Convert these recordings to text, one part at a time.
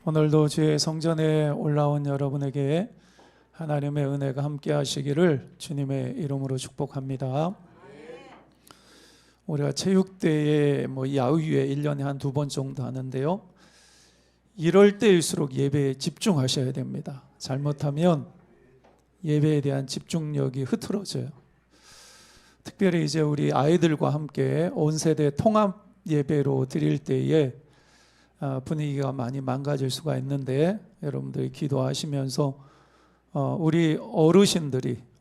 오늘도 주의 성전에 올라온 여러분에게 하나님의 은혜가 함께 하시기를 주님의 이름으로 축복합니다. 우리가 체육대회 야유회 1년에 한 2번 정도 하는데요, 이럴 때일수록 예배에 집중하셔야 됩니다. 잘못하면 예배에 대한 집중력이 흐트러져요. 특별히 이제 우리 아이들과 함께 온 세대 통합 예배로 드릴 때에 분위기가 많이 망가질 수가 있는데, 여러분들이 기도하시면서 우리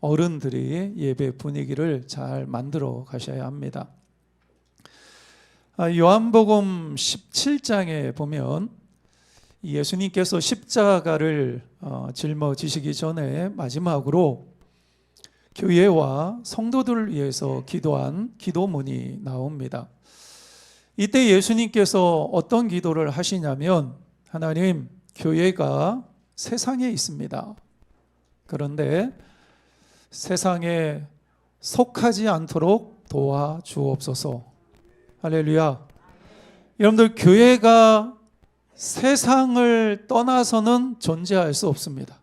어른들이 예배 분위기를 잘 만들어 가셔야 합니다. 요한복음 17장에 보면 예수님께서 십자가를 짊어지시기 전에 마지막으로 교회와 성도들을 위해서 기도한 기도문이 나옵니다. 이때 예수님께서 어떤 기도를 하시냐면, 하나님, 교회가 세상에 있습니다. 그런데 세상에 속하지 않도록 도와주옵소서. 할렐루야. 여러분들, 교회가 세상을 떠나서는 존재할 수 없습니다.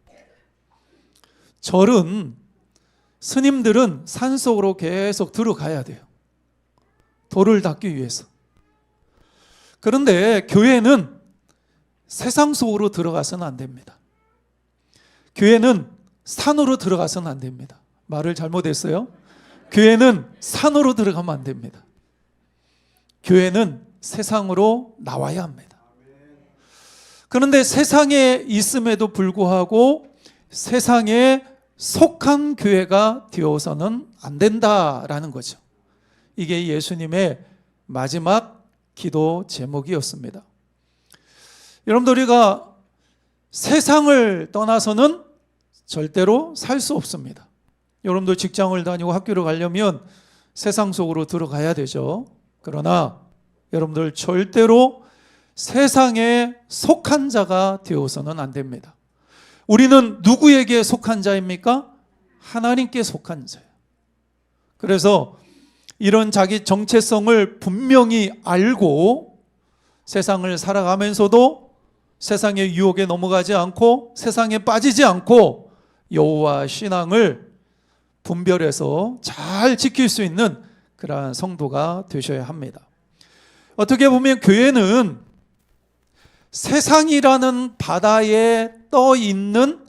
스님들은 산속으로 계속 들어가야 돼요. 돌을 닦기 위해서. 그런데 교회는 세상 속으로 들어가서는 안 됩니다. 교회는 산으로 들어가서는 안 됩니다. 말을 잘못했어요. 교회는 산으로 들어가면 안 됩니다. 교회는 세상으로 나와야 합니다. 그런데 세상에 있음에도 불구하고 세상에 속한 교회가 되어서는 안 된다라는 거죠. 이게 예수님의 마지막 기도 제목이었습니다. 여러분들, 우리가 세상을 떠나서는 절대로 살 수 없습니다. 여러분들 직장을 다니고 학교를 가려면 세상 속으로 들어가야 되죠. 그러나 여러분들 절대로 세상에 속한 자가 되어서는 안 됩니다. 우리는 누구에게 속한 자입니까? 하나님께 속한 자예요. 그래서 이런 자기 정체성을 분명히 알고 세상을 살아가면서도 세상의 유혹에 넘어가지 않고 세상에 빠지지 않고 여호와 신앙을 분별해서 잘 지킬 수 있는 그러한 성도가 되셔야 합니다. 어떻게 보면 교회는 세상이라는 바다에 떠 있는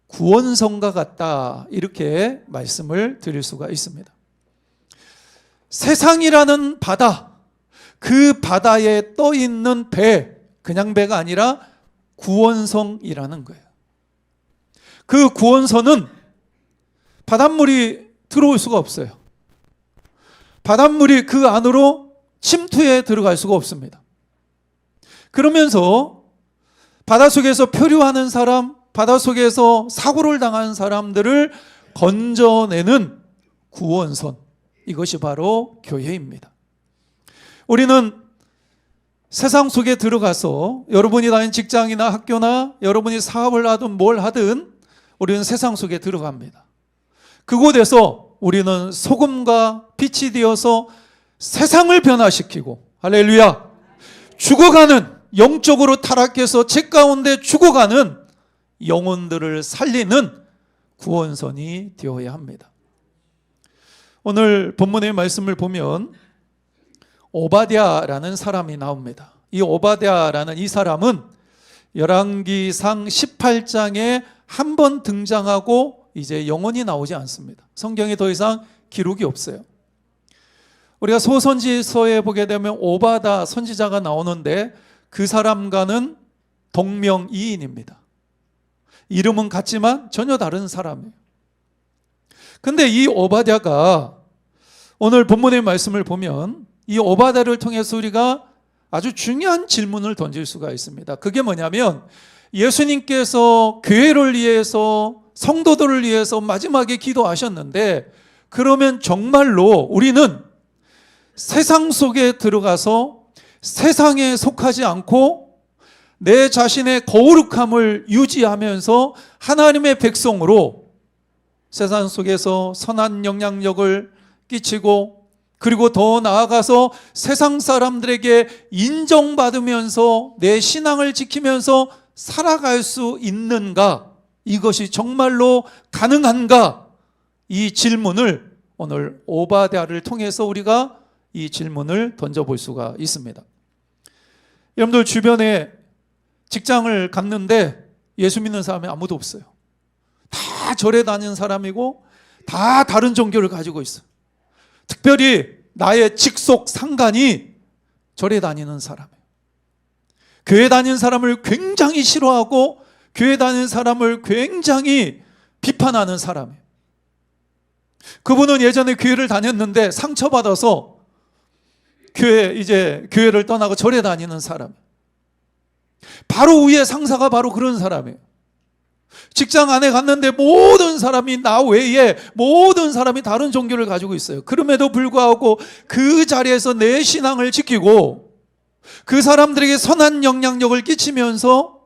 구원선과 같다, 이렇게 말씀을 드릴 수가 있습니다. 세상이라는 바다, 그 바다에 떠 있는 배, 그냥 배가 아니라 구원선이라는 거예요. 그 구원선은 바닷물이 들어올 수가 없어요. 바닷물이 그 안으로 침투해 들어갈 수가 없습니다. 그러면서 바닷속에서 표류하는 사람, 바닷속에서 사고를 당한 사람들을 건져내는 구원선, 이것이 바로 교회입니다. 우리는 세상 속에 들어가서, 여러분이 다니는 직장이나 학교나 여러분이 사업을 하든 뭘 하든 우리는 세상 속에 들어갑니다. 그곳에서 우리는 소금과 빛이 되어서 세상을 변화시키고, 할렐루야, 죽어가는, 영적으로 타락해서 죄 가운데 죽어가는 영혼들을 살리는 구원선이 되어야 합니다. 오늘 본문의 말씀을 보면 오바댜라는 사람이 나옵니다. 이 오바댜라는 이 사람은 열왕기상 18장에 한 번 등장하고 이제 영원히 나오지 않습니다. 성경에 더 이상 기록이 없어요. 우리가 소선지서에 보게 되면 오바다 선지자가 나오는데 그 사람과는 동명이인입니다. 이름은 같지만 전혀 다른 사람이에요. 근데 이 오바댜가 오늘 본문의 말씀을 보면 이 오바댜를 통해서 우리가 아주 중요한 질문을 던질 수가 있습니다. 그게 뭐냐면, 예수님께서 교회를 위해서, 성도들을 위해서 마지막에 기도하셨는데, 그러면 정말로 우리는 세상 속에 들어가서 세상에 속하지 않고 내 자신의 거룩함을 유지하면서 하나님의 백성으로 세상 속에서 선한 영향력을 끼치고, 그리고 더 나아가서 세상 사람들에게 인정받으면서 내 신앙을 지키면서 살아갈 수 있는가? 이것이 정말로 가능한가? 이 질문을 오늘 오바댜를 통해서 우리가 이 질문을 던져볼 수가 있습니다. 여러분들 주변에 직장을 갔는데 예수 믿는 사람이 아무도 없어요. 다 절에 다니는 사람이고 다 다른 종교를 가지고 있어요. 특별히 나의 직속 상간이 절에 다니는 사람이에요. 교회 다니는 사람을 굉장히 싫어하고 교회 다니는 사람을 굉장히 비판하는 사람이에요. 그분은 예전에 교회를 다녔는데 상처받아서 교회를 떠나고 절에 다니는 사람이에요. 바로 위에 상사가 바로 그런 사람이에요. 직장 안에 갔는데 모든 사람이 나 외에 모든 사람이 다른 종교를 가지고 있어요. 그럼에도 불구하고 그 자리에서 내 신앙을 지키고 그 사람들에게 선한 영향력을 끼치면서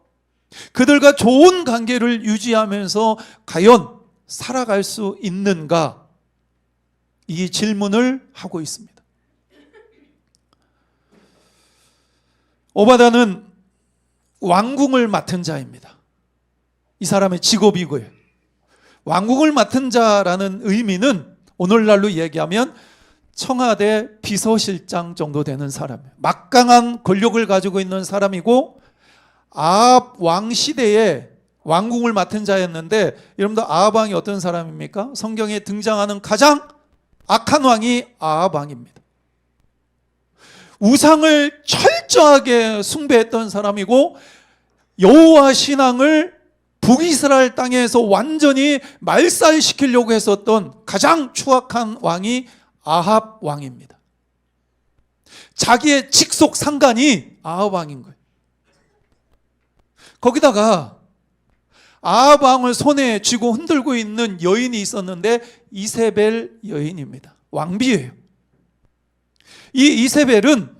그들과 좋은 관계를 유지하면서 과연 살아갈 수 있는가? 이 질문을 하고 있습니다. 오바댜는 왕궁을 맡은 자입니다. 이 사람의 직업이고요. 왕궁을 맡은 자라는 의미는 오늘날로 얘기하면 청와대 비서실장 정도 되는 사람이에요. 막강한 권력을 가지고 있는 사람이고 아합 왕 시대에 왕궁을 맡은 자였는데 여러분들 아합 왕이 어떤 사람입니까? 성경에 등장하는 가장 악한 왕이 아합 왕입니다. 우상을 철저하게 숭배했던 사람이고 여호와 신앙을 북이스라엘 땅에서 완전히 말살시키려고 했었던 가장 추악한 왕이 아합 왕입니다. 자기의 직속 상간이 아합 왕인 거예요. 거기다가 아합 왕을 손에 쥐고 흔들고 있는 여인이 있었는데 이세벨 여인입니다. 왕비예요. 이 이세벨은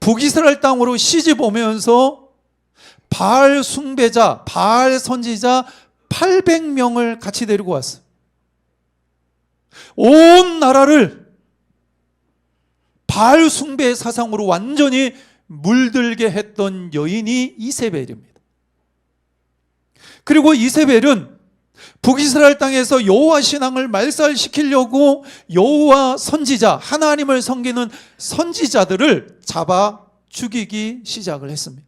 북이스라엘 땅으로 시집 오면서 바알 숭배자, 바알 선지자 800명을 같이 데리고 왔어요. 온 나라를 바알 숭배 사상으로 완전히 물들게 했던 여인이 이세벨입니다. 그리고 이세벨은 북이스라엘 땅에서 여호와 신앙을 말살시키려고 여호와 선지자, 하나님을 섬기는 선지자들을 잡아 죽이기 시작을 했습니다.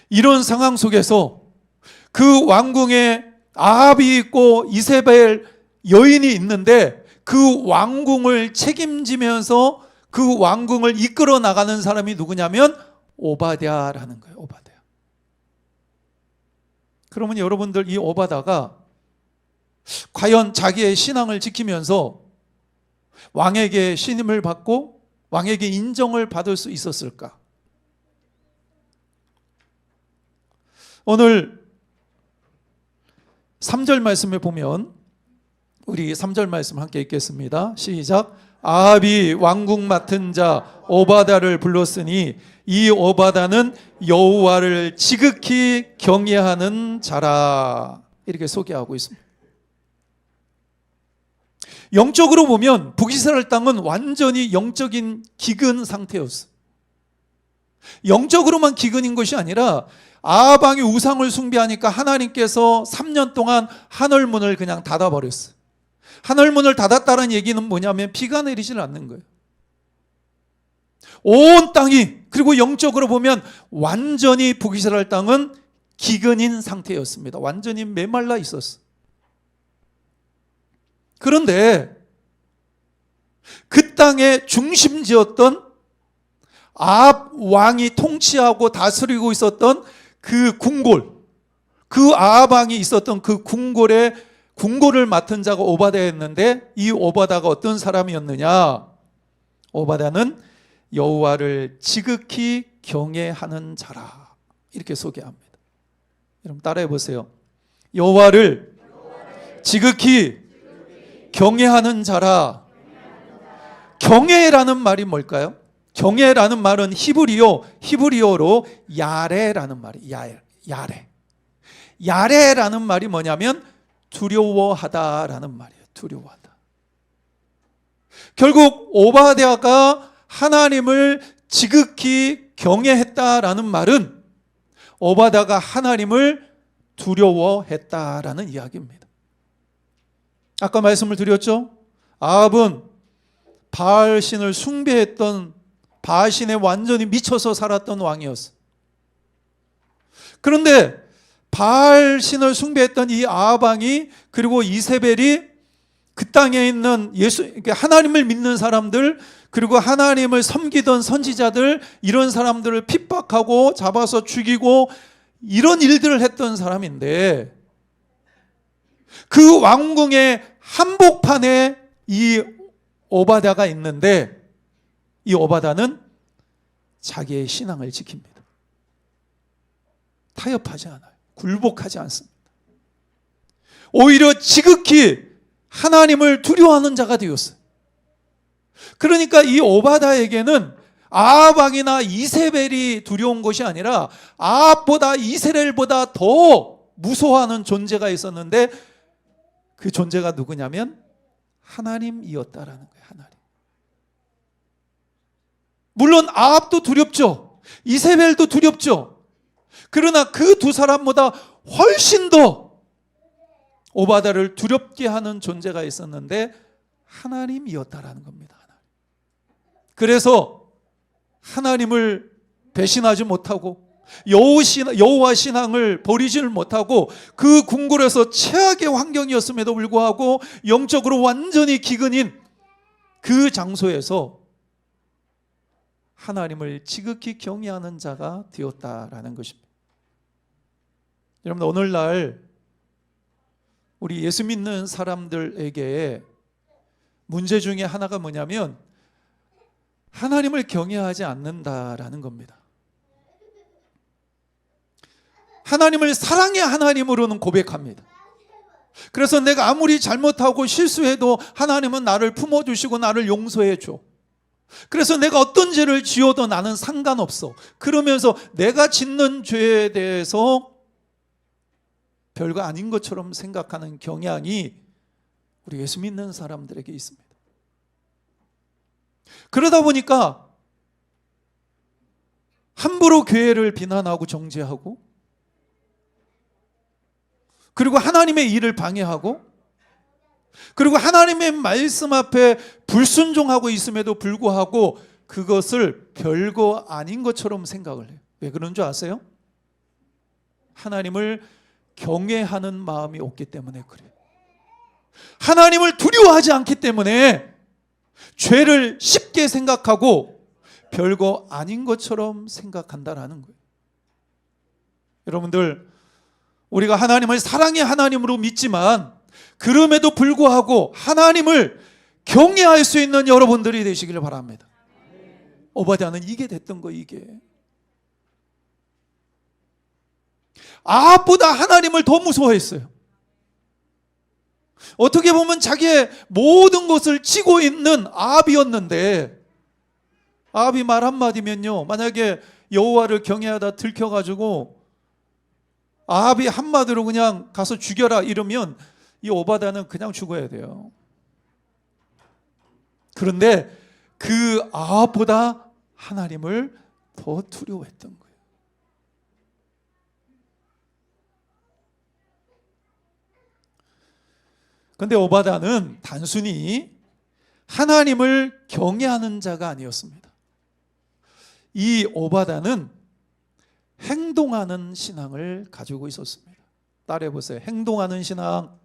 이런 상황 속에서 그 왕궁에 아합이 있고 이세벨 여인이 있는데 그 왕궁을 책임지면서 그 왕궁을 이끌어 나가는 사람이 누구냐면 오바댜라는 거예요. 오바댜. 그러면 여러분들 이 오바댜가 과연 자기의 신앙을 지키면서 왕에게 신임을 받고 왕에게 인정을 받을 수 있었을까? 오늘 3절 말씀에 보면 우리 3절 말씀 함께 읽겠습니다. 시작. 아합이 왕궁 맡은 자 오바댜를 불렀으니 이 오바댜는 여호와를 지극히 경외하는 자라. 이렇게 소개하고 있습니다. 영적으로 보면 북이스라엘 땅은 완전히 영적인 기근 상태였어요. 영적으로만 기근인 것이 아니라 아합 왕이 우상을 숭배하니까 하나님께서 3년 동안 하늘문을 그냥 닫아버렸어요. 하늘문을 닫았다는 얘기는 뭐냐면 비가 내리질 않는 거예요. 온 땅이, 그리고 영적으로 보면 완전히 북이스라엘 땅은 기근인 상태였습니다. 완전히 메말라 있었어요. 그런데 그 땅의 중심지였던 아합 왕이 통치하고 다스리고 있었던 그 궁궐, 그 아합 왕이 있었던 그 궁궐을 맡은 자가 오바댜였는데 이 오바댜가 어떤 사람이었느냐? 오바댜는 여호와를 지극히 경외하는 자라. 이렇게 소개합니다. 여러분 따라해 보세요. 여호와를 지극히 경외하는 자라. 경외라는 말이 뭘까요? 경외라는 말은 히브리어로 야레라는 말이에요. 야레라는 말이 뭐냐면 두려워하다라는 말이에요. 두려워하다. 결국 오바댜가 하나님을 지극히 경외했다라는 말은 오바다가 하나님을 두려워했다라는 이야기입니다. 아까 말씀을 드렸죠? 아합은 바알신을 숭배했던, 바알신에 완전히 미쳐서 살았던 왕이었어. 그런데 바알신을 숭배했던 이 아합 왕이, 그리고 이세벨이 그 땅에 있는 하나님을 믿는 사람들, 그리고 하나님을 섬기던 선지자들, 이런 사람들을 핍박하고 잡아서 죽이고 이런 일들을 했던 사람인데, 그 왕궁의 한복판에 이 오바다가 있는데, 이 오바다는 자기의 신앙을 지킵니다. 타협하지 않아요. 굴복하지 않습니다. 오히려 지극히 하나님을 두려워하는 자가 되었어요. 그러니까 이 오바다에게는 아합 왕이나 이세벨이 두려운 것이 아니라 아합보다, 이세벨보다 더 무서워하는 존재가 있었는데, 그 존재가 누구냐면 하나님이었다라는 거예요. 하나님. 물론 아합도 두렵죠. 이세벨도 두렵죠. 그러나 그 두 사람보다 훨씬 더 오바다를 두렵게 하는 존재가 있었는데 하나님이었다라는 겁니다. 그래서 하나님을 배신하지 못하고 여호와 신앙을 버리지를 못하고 그 궁궐에서 최악의 환경이었음에도 불구하고 영적으로 완전히 기근인 그 장소에서 하나님을 지극히 경외하는 자가 되었다라는 것입니다. 여러분, 오늘날 우리 예수 믿는 사람들에게 문제 중에 하나가 뭐냐면 하나님을 경외하지 않는다라는 겁니다. 하나님을 사랑의 하나님으로는 고백합니다. 그래서 내가 아무리 잘못하고 실수해도 하나님은 나를 품어주시고 나를 용서해 줘. 그래서 내가 어떤 죄를 지어도 나는 상관없어. 그러면서 내가 짓는 죄에 대해서 별거 아닌 것처럼 생각하는 경향이 우리 예수 믿는 사람들에게 있습니다. 그러다 보니까 함부로 교회를 비난하고 정죄하고, 그리고 하나님의 일을 방해하고, 그리고 하나님의 말씀 앞에 불순종하고 있음에도 불구하고 그것을 별거 아닌 것처럼 생각을 해요. 왜 그런 줄 아세요? 하나님을 경외하는 마음이 없기 때문에 그래요. 하나님을 두려워하지 않기 때문에 죄를 쉽게 생각하고 별거 아닌 것처럼 생각한다라는 거예요. 여러분들, 우리가 하나님을 사랑의 하나님으로 믿지만 그럼에도 불구하고 하나님을 경외할 수 있는 여러분들이 되시기를 바랍니다. 오바댜는 이게 됐던 거예요. 이게 아합보다 하나님을 더 무서워했어요. 어떻게 보면 자기의 모든 것을 쥐고 있는 아합이었는데, 아합이 말 한마디면요, 만약에 여호와를 경외하다 들켜가지고 아합이 한마디로 그냥 가서 죽여라 이러면 이 오바댜는 그냥 죽어야 돼요. 그런데 그 아합보다 하나님을 더 두려워했던 거예요. 그런데 오바댜는 단순히 하나님을 경외하는 자가 아니었습니다. 이 오바댜는 행동하는 신앙을 가지고 있었습니다. 따라해 보세요. 행동하는 신앙.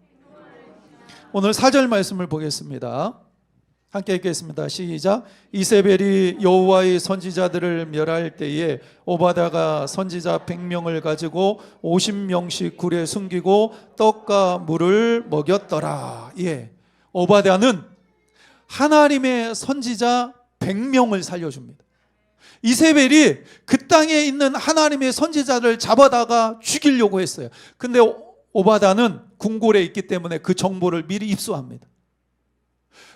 오늘 4절 말씀을 보겠습니다. 함께 읽겠습니다. 시작. 이세벨이 여호와의 선지자들을 멸할 때에 오바댜가 선지자 100명을 가지고 50명씩 굴에 숨기고 떡과 물을 먹였더라. 예, 오바댜는 하나님의 선지자 100명을 살려줍니다. 이세벨이 그 땅에 있는 하나님의 선지자를 잡아다가 죽이려고 했어요. 근데 오바댜는 궁궐에 있기 때문에 그 정보를 미리 입수합니다.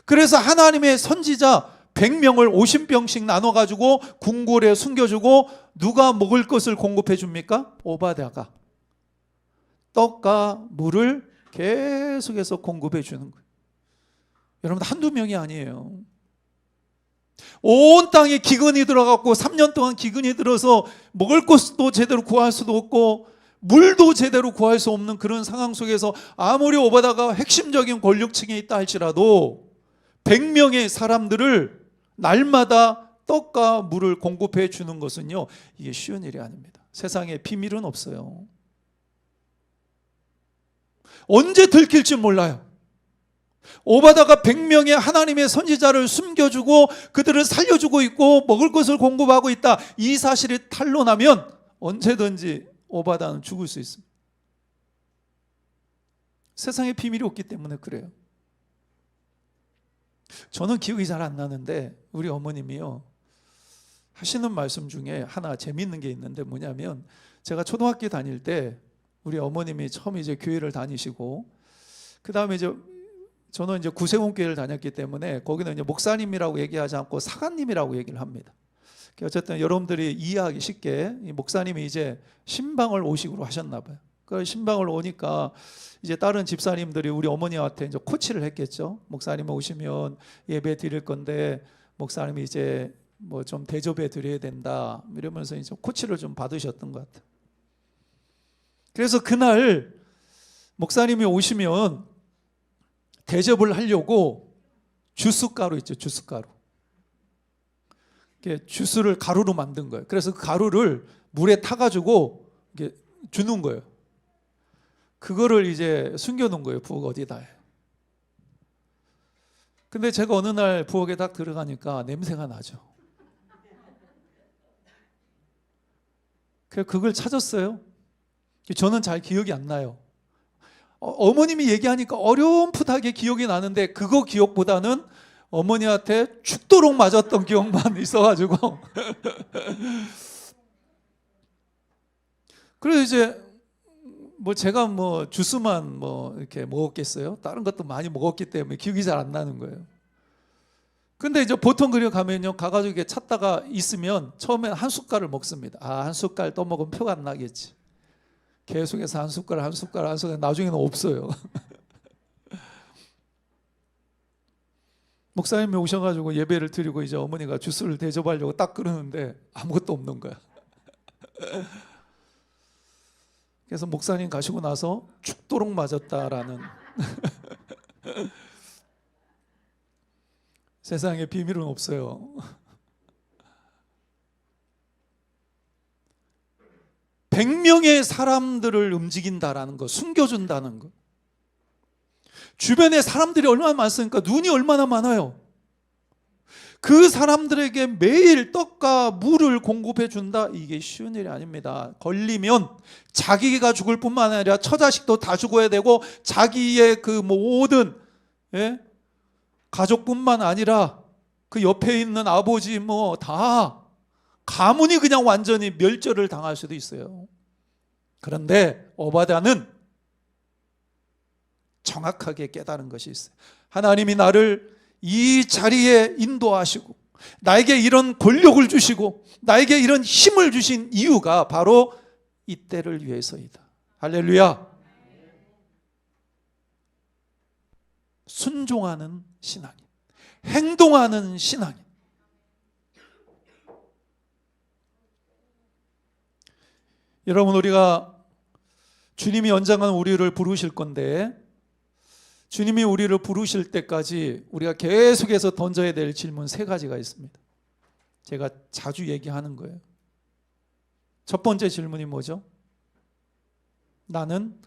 그래서 하나님의 선지자 100명을 50병씩 나눠가지고 궁궐에 숨겨주고, 누가 먹을 것을 공급해 줍니까? 오바댜가 떡과 물을 계속해서 공급해 주는 거예요. 여러분, 한두 명이 아니에요. 온 땅에 기근이 들어갔고 3년 동안 기근이 들어서 먹을 것도 제대로 구할 수도 없고 물도 제대로 구할 수 없는 그런 상황 속에서 아무리 오바다가 핵심적인 권력층에 있다 할지라도 100명의 사람들을 날마다 떡과 물을 공급해 주는 것은요, 이게 쉬운 일이 아닙니다. 세상에 비밀은 없어요. 언제 들킬지 몰라요. 오바다가 100명의 하나님의 선지자를 숨겨주고 그들을 살려주고 있고 먹을 것을 공급하고 있다, 이 사실이 탄로나면 언제든지 오바다는 죽을 수 있습니다. 세상에 비밀이 없기 때문에 그래요. 저는 기억이 잘 안 나는데 우리 어머님이요, 하시는 말씀 중에 하나 재미있는 게 있는데, 뭐냐면 제가 초등학교 다닐 때 우리 어머님이 처음 이제 교회를 다니시고, 그 다음에 이제 저는 이제 구세군교회를 다녔기 때문에 거기는 이제 목사님이라고 얘기하지 않고 사관님이라고 얘기를 합니다. 어쨌든 여러분들이 이해하기 쉽게 이 목사님이 이제 신방을 오식으로 하셨나 봐요. 그 신방을 오니까 이제 다른 집사님들이 우리 어머니한테 이제 코치를 했겠죠. 목사님 오시면 예배 드릴 건데 목사님이 이제 뭐 좀 대접해 드려야 된다, 이러면서 이제 코치를 좀 받으셨던 것 같아요. 그래서 그날 목사님이 오시면 대접을 하려고 주스가루 있죠, 주스가루. 주스를 가루로 만든 거예요. 그래서 그 가루를 물에 타가지고 이렇게 주는 거예요. 그거를 이제 숨겨놓은 거예요, 부엌 어디다. 근데 제가 어느 날 부엌에 딱 들어가니까 냄새가 나죠. 그래서 그걸 찾았어요. 저는 잘 기억이 안 나요. 어머님이 얘기하니까 어렴풋하게 기억이 나는데 그거 기억보다는 어머니한테 죽도록 맞았던 기억만 있어가지고 그래서 이제 뭐 제가 뭐 주스만 뭐 이렇게 먹었겠어요? 다른 것도 많이 먹었기 때문에 기억이 잘 안 나는 거예요. 근데 이제 보통 그려 가면요, 가가지고 이렇게 찾다가 있으면 처음엔 한 숟갈을 먹습니다. 아, 한 숟갈 또 먹으면 표가 안 나겠지. 계속해서 한 숟갈 한 숟갈 한 숟갈, 나중에는 없어요. 목사님이 오셔가지고 예배를 드리고 이제 어머니가 주스를 대접하려고 딱 끓이는데 아무것도 없는 거야. 그래서 목사님 가시고 나서 죽도록 맞았다라는 세상에 비밀은 없어요. 100명의 사람들을 움직인다라는 거, 숨겨준다는 거. 주변에 사람들이 얼마나 많습니까? 눈이 얼마나 많아요. 그 사람들에게 매일 떡과 물을 공급해 준다, 이게 쉬운 일이 아닙니다. 걸리면 자기가 죽을 뿐만 아니라 처자식도 다 죽어야 되고 자기의 그 모든 가족뿐만 아니라 그 옆에 있는 아버지 뭐 다 가문이 그냥 완전히 멸절을 당할 수도 있어요. 그런데 오바다는 정확하게 깨달은 것이 있어요. 하나님이 나를 이 자리에 인도하시고 나에게 이런 권력을 주시고 나에게 이런 힘을 주신 이유가 바로 이때를 위해서이다. 할렐루야. 순종하는 신앙인, 행동하는 신앙인. 여러분, 우리가 주님이 언젠가는 우리를 부르실 건데 주님이 우리를 부르실 때까지 우리가 계속해서 던져야 될 질문 3가지가 있습니다. 제가 자주 얘기하는 거예요. 첫 번째 질문이 뭐죠? 나는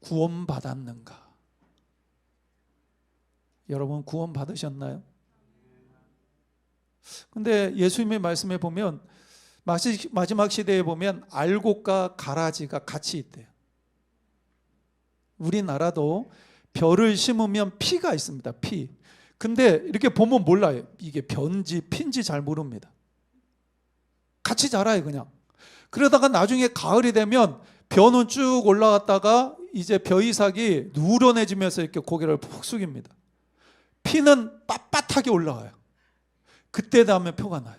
구원받았는가? 여러분, 구원받으셨나요? 근데 예수님의 말씀에 보면 마지막 시대에 보면 알곡과 가라지가 같이 있대요. 우리나라도 벼를 심으면 피가 있습니다. 피. 근데 이렇게 보면 몰라요. 이게 벼인지 피인지 잘 모릅니다. 같이 자라요, 그냥. 그러다가 나중에 가을이 되면 벼는 쭉 올라갔다가 이제 벼이삭이 누런해지면서 이렇게 고개를 푹 숙입니다. 피는 빳빳하게 올라가요. 그때 되면 표가 나요.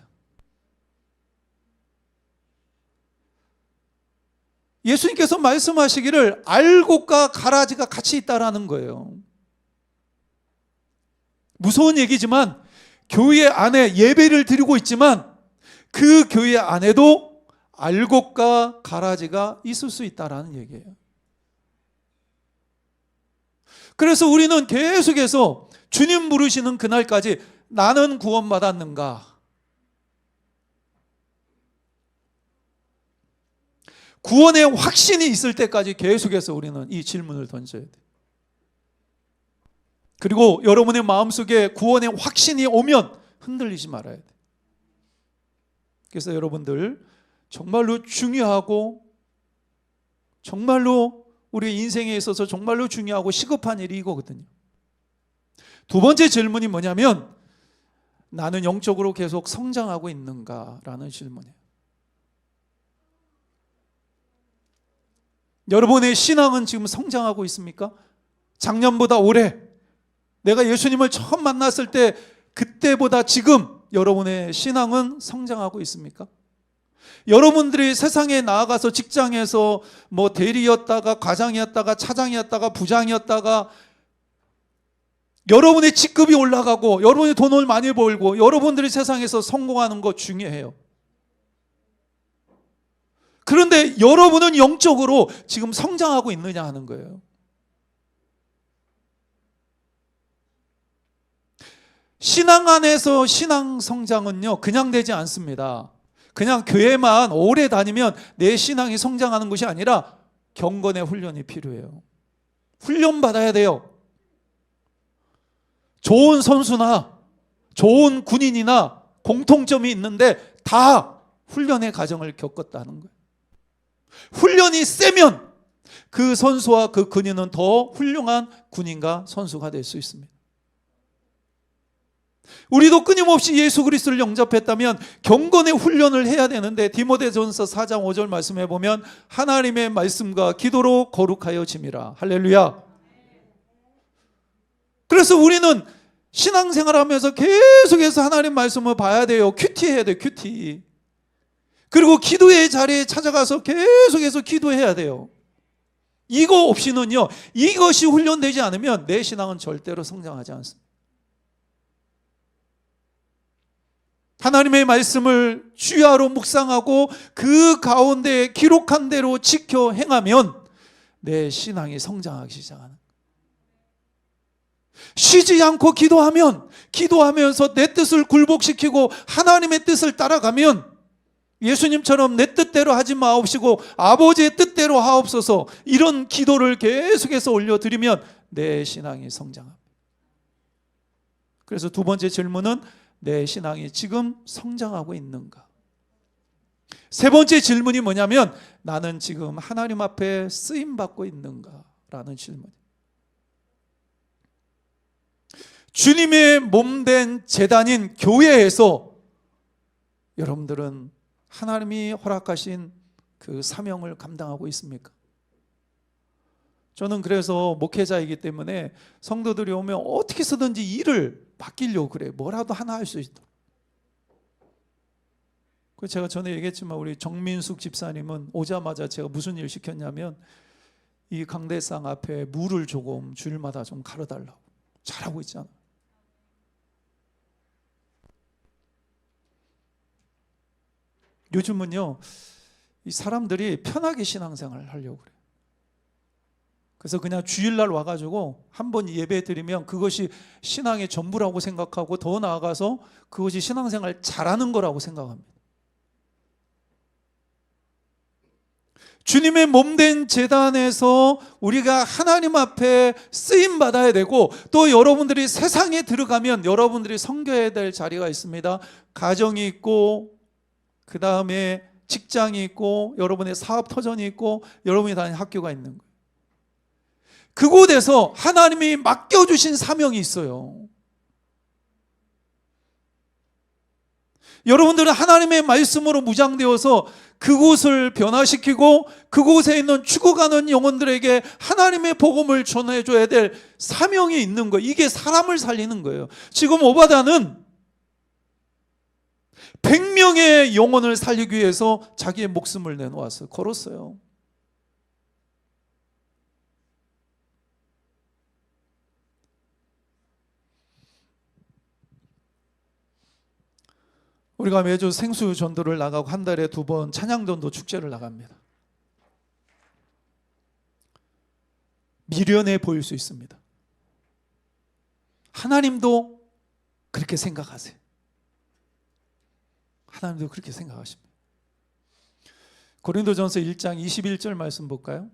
예수님께서 말씀하시기를 알곡과 가라지가 같이 있다라는 거예요. 무서운 얘기지만 교회 안에 예배를 드리고 있지만 그 교회 안에도 알곡과 가라지가 있을 수 있다라는 얘기예요. 그래서 우리는 계속해서 주님 부르시는 그날까지 나는 구원받았는가? 구원의 확신이 있을 때까지 계속해서 우리는 이 질문을 던져야 돼. 그리고 여러분의 마음속에 구원의 확신이 오면 흔들리지 말아야 돼. 그래서 여러분들 정말로 중요하고 정말로 우리 인생에 있어서 정말로 중요하고 시급한 일이 이거거든요. 두 번째 질문이 뭐냐면 나는 영적으로 계속 성장하고 있는가라는 질문이에요. 여러분의 신앙은 지금 성장하고 있습니까? 작년보다 올해 내가 예수님을 처음 만났을 때 그때보다 지금 여러분의 신앙은 성장하고 있습니까? 여러분들이 세상에 나아가서 직장에서 뭐 대리였다가 과장이었다가 차장이었다가 부장이었다가 여러분의 직급이 올라가고 여러분이 돈을 많이 벌고 여러분들이 세상에서 성공하는 거 중요해요. 그런데 여러분은 영적으로 지금 성장하고 있느냐 하는 거예요. 신앙 안에서 신앙 성장은요 그냥 되지 않습니다. 그냥 교회만 오래 다니면 내 신앙이 성장하는 것이 아니라 경건의 훈련이 필요해요. 훈련 받아야 돼요. 좋은 선수나 좋은 군인이나 공통점이 있는데 다 훈련의 과정을 겪었다는 거예요. 훈련이 세면 그 선수와 그 군인은 더 훌륭한 군인과 선수가 될 수 있습니다. 우리도 끊임없이 예수 그리스도를 영접했다면 경건의 훈련을 해야 되는데 디모데전서 4장 5절 말씀해 보면 하나님의 말씀과 기도로 거룩하여 짐이라. 할렐루야. 그래서 우리는 신앙생활하면서 계속해서 하나님 말씀을 봐야 돼요. 큐티해야 돼요. 큐티. 그리고 기도의 자리에 찾아가서 계속해서 기도해야 돼요. 이거 없이는요, 이것이 훈련되지 않으면 내 신앙은 절대로 성장하지 않습니다. 하나님의 말씀을 주야로 묵상하고 그 가운데 기록한 대로 지켜 행하면 내 신앙이 성장하기 시작하는 거예요. 쉬지 않고 기도하면서 내 뜻을 굴복시키고 하나님의 뜻을 따라가면 예수님처럼 내 뜻대로 하지 마옵시고 아버지의 뜻대로 하옵소서 이런 기도를 계속해서 올려드리면 내 신앙이 성장합니다. 그래서 두 번째 질문은 내 신앙이 지금 성장하고 있는가? 세 번째 질문이 뭐냐면 나는 지금 하나님 앞에 쓰임받고 있는가? 라는 질문이에요. 주님의 몸된 제단인 교회에서 여러분들은 하나님이 허락하신 그 사명을 감당하고 있습니까? 저는 그래서 목회자이기 때문에 성도들이 오면 어떻게 해서든지 일을 맡기려고 그래요. 뭐라도 하나 할 수 있도록. 제가 전에 얘기했지만 우리 정민숙 집사님은 오자마자 제가 무슨 일 시켰냐면 이 강대상 앞에 물을 조금 주일마다 좀 가려달라고. 잘하고 있잖아. 요즘은요 이 사람들이 편하게 신앙생활을 하려고 그래요. 그래서 그냥 주일날 와가지고 한번 예배 드리면 그것이 신앙의 전부라고 생각하고 더 나아가서 그것이 신앙생활 잘하는 거라고 생각합니다. 주님의 몸된 제단에서 우리가 하나님 앞에 쓰임받아야 되고 또 여러분들이 세상에 들어가면 여러분들이 섬겨야 될 자리가 있습니다. 가정이 있고 그 다음에 직장이 있고 여러분의 사업 터전이 있고 여러분이 다니는 학교가 있는 거예요. 그곳에서 하나님이 맡겨주신 사명이 있어요. 여러분들은 하나님의 말씀으로 무장되어서 그곳을 변화시키고 그곳에 있는 죽어가는 영혼들에게 하나님의 복음을 전해줘야 될 사명이 있는 거예요. 이게 사람을 살리는 거예요. 지금 오바다는 100명의 영혼을 살리기 위해서 자기의 목숨을 내놓았어요. 걸었어요. 우리가 매주 생수 전도를 나가고 한 달에 2번 찬양 전도 축제를 나갑니다. 미련해 보일 수 있습니다. 하나님도 그렇게 생각하세요. 하나님도 그렇게 생각하십니다. 고린도전서 1장 21절 말씀 볼까요?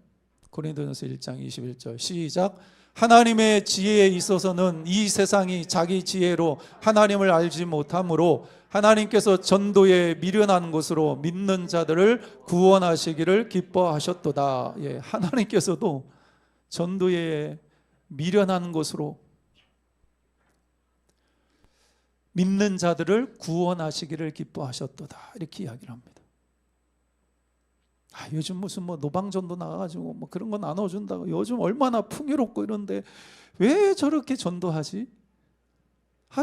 고린도전서 1장 21절 시작. 하나님의 지혜에 있어서는 이 세상이 자기 지혜로 하나님을 알지 못하므로 하나님께서 전도에 미련한 것으로 믿는 자들을 구원하시기를 기뻐하셨도다. 예, 하나님께서도 전도에 미련한 것으로 믿는 자들을 구원하시기를 기뻐하셨도다. 이렇게 이야기를 합니다. 요즘 무슨 노방전도 나가가지고 그런 거 나눠준다고 요즘 얼마나 풍요롭고 이런데 왜 저렇게 전도하지?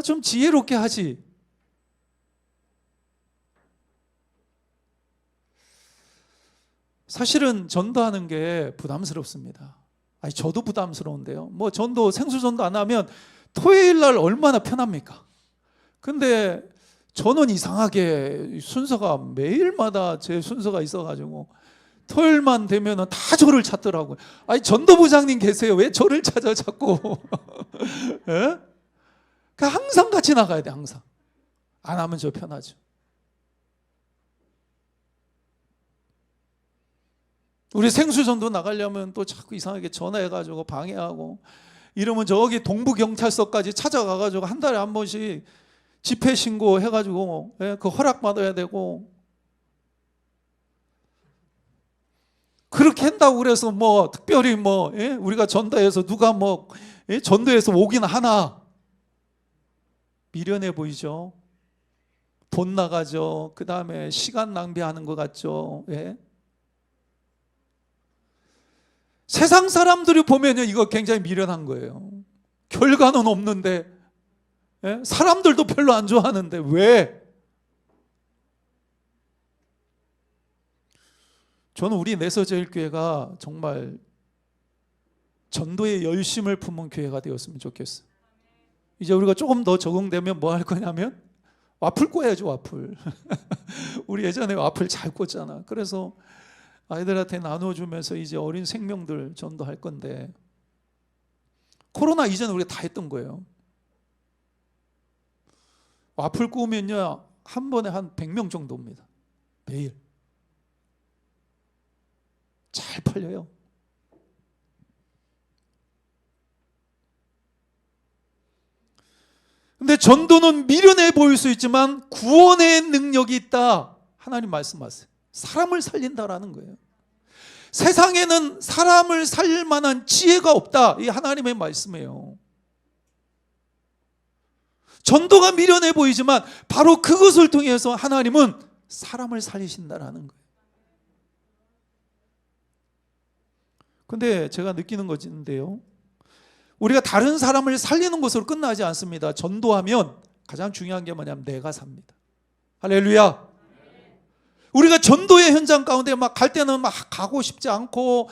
좀 지혜롭게 하지. 사실은 전도하는 게 부담스럽습니다. 저도 부담스러운데요. 전도 생수전도 안 하면 토요일 날 얼마나 편합니까? 근데 저는 이상하게 순서가 매일마다 제 순서가 있어가지고 토요일만 되면 다 저를 찾더라고요. 전도부장님 계세요. 왜 저를 찾아 자꾸? 예? 항상 같이 나가야 돼. 항상. 안 하면 저 편하죠. 우리 생수전도 나가려면 또 자꾸 이상하게 전화해가지고 방해하고 이러면 저기 동부경찰서까지 찾아가가지고 한 달에 한 번씩 집회 신고 해가지고 그 허락 받아야 되고 그렇게 한다고 그래서 특별히 우리가 전도해서 누가 전도해서 오긴 하나. 미련해 보이죠. 돈 나가죠. 그 다음에 시간 낭비하는 것 같죠. 예? 세상 사람들이 보면요 이거 굉장히 미련한 거예요. 결과는 없는데 예? 사람들도 별로 안 좋아하는데 왜? 저는 우리 내서제일교회가 정말 전도의 열심을 품은 교회가 되었으면 좋겠어요. 이제 우리가 조금 더 적응되면 뭐 할 거냐면 와플 꽂아야죠. 와플. 우리 예전에 와플 잘 꽂잖아. 그래서 아이들한테 나눠주면서 이제 어린 생명들 전도할 건데 코로나 이전에 우리가 다 했던 거예요. 와플 구우면요 한 번에 한 100명 정도 옵니다. 매일. 잘 팔려요. 근데 전도는 미련해 보일 수 있지만 구원의 능력이 있다. 하나님 말씀하세요. 사람을 살린다라는 거예요. 세상에는 사람을 살릴 만한 지혜가 없다. 이 하나님의 말씀이에요. 전도가 미련해 보이지만 바로 그것을 통해서 하나님은 사람을 살리신다라는 거예요. 근데 제가 느끼는 것인데요, 우리가 다른 사람을 살리는 것으로 끝나지 않습니다. 전도하면 가장 중요한 게 뭐냐면 내가 삽니다. 할렐루야. 우리가 전도의 현장 가운데 갈 때는 가고 싶지 않고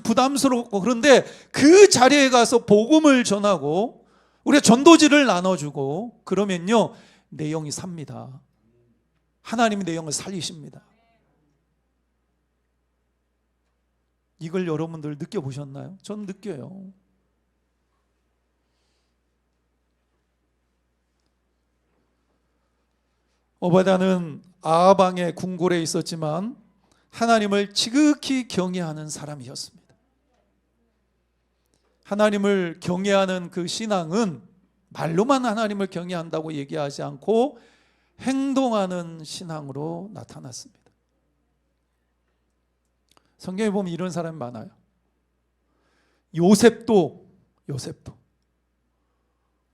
부담스럽고 그런데 그 자리에 가서 복음을 전하고 우리가 전도지를 나눠주고 그러면요 내 영이 삽니다. 하나님이 내 영을 살리십니다. 이걸 여러분들 느껴보셨나요? 전 느껴요. 오바댜는 아합 왕의 궁궐에 있었지만 하나님을 지극히 경외하는 사람이었습니다. 하나님을 경외하는 그 신앙은 말로만 하나님을 경외한다고 얘기하지 않고 행동하는 신앙으로 나타났습니다. 성경에 보면 이런 사람이 많아요. 요셉도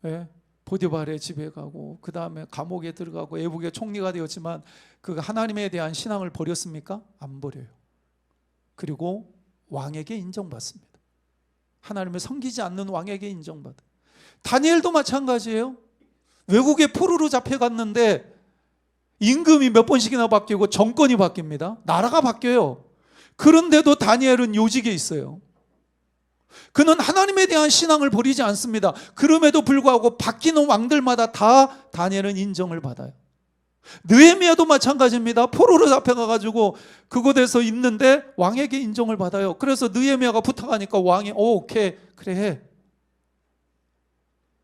예? 보디발의 집에 가고 그 다음에 감옥에 들어가고 애국의 총리가 되었지만 그 하나님에 대한 신앙을 버렸습니까? 안 버려요. 그리고 왕에게 인정받습니다. 하나님을 섬기지 않는 왕에게 인정받아. 다니엘도 마찬가지예요. 외국에 포로로 잡혀갔는데 임금이 몇 번씩이나 바뀌고 정권이 바뀝니다. 나라가 바뀌어요. 그런데도 다니엘은 요직에 있어요. 그는 하나님에 대한 신앙을 버리지 않습니다. 그럼에도 불구하고 바뀌는 왕들마다 다 다니엘은 인정을 받아요. 느헤미야도 마찬가지입니다. 포로로 잡혀가가지고 그곳에서 있는데 왕에게 인정을 받아요. 그래서 느헤미야가 부탁하니까 왕이 오케이 그래 해.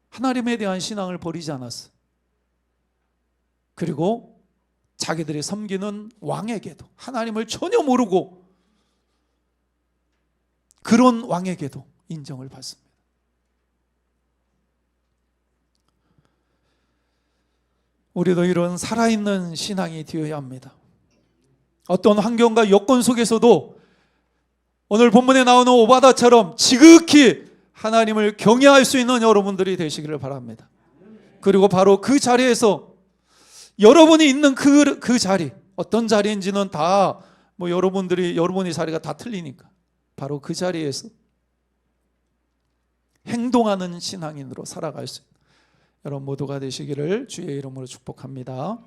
하나님에 대한 신앙을 버리지 않았어. 그리고 자기들이 섬기는 왕에게도, 하나님을 전혀 모르고 그런 왕에게도 인정을 받습니다. 우리도 이런 살아있는 신앙이 되어야 합니다. 어떤 환경과 여건 속에서도 오늘 본문에 나오는 오바다처럼 지극히 하나님을 경외할 수 있는 여러분들이 되시기를 바랍니다. 그리고 바로 그 자리에서 여러분이 있는 그 자리, 어떤 자리인지는 다 여러분이 자리가 다 틀리니까 바로 그 자리에서 행동하는 신앙인으로 살아갈 수 있는 여러분 모두가 되시기를 주의 이름으로 축복합니다.